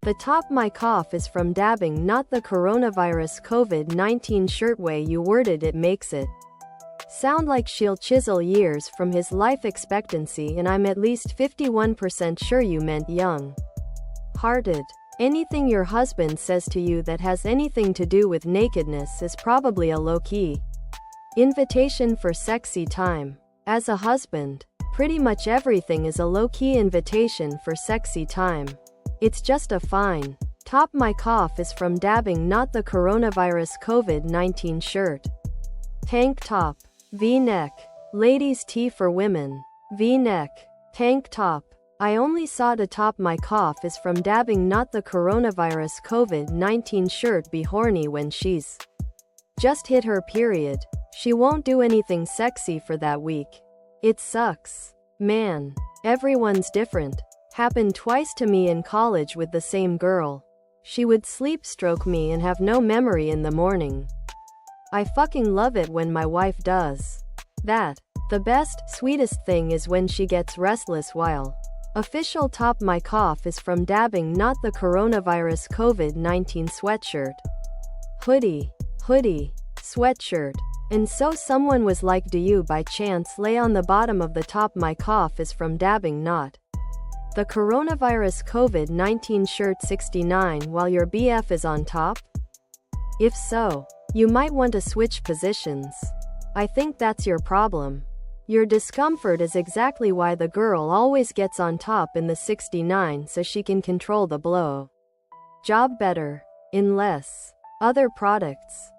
The top my cough is from dabbing, not the coronavirus COVID-19 shirt. Way you worded it makes it sound like she'll chisel years from his life expectancy, and I'm at least 51% sure you meant young hearted. Anything your husband says to you that has anything to do with nakedness is probably a low-key invitation for sexy time. As a husband, pretty much everything is a low-key invitation for sexy time. It's just a fine. Top my cough is from dabbing, not the coronavirus COVID-19 shirt. Tank top. V-neck. Ladies' tee for women. V-neck. Tank top. I only saw to top my cough is from dabbing, not the coronavirus COVID-19 shirt. Be horny when she's just hit her period. She won't do anything sexy for that week. It sucks. Man. Everyone's different. Happened twice to me in college with the same girl. She would sleep stroke me and have no memory in the morning. I fucking love it when my wife does that. The best, sweetest thing is when she gets restless while. Official top my cough is from dabbing, not the coronavirus COVID-19 sweatshirt. Hoodie. Sweatshirt. And so someone was like, do you by chance lay on the bottom of the top my cough is from dabbing, not the coronavirus COVID-19 shirt 69 while your BF is on top? If so, you might want to switch positions. I think that's your problem. Your discomfort is exactly why the girl always gets on top in the 69, so she can control the blow job better. In less. Other products.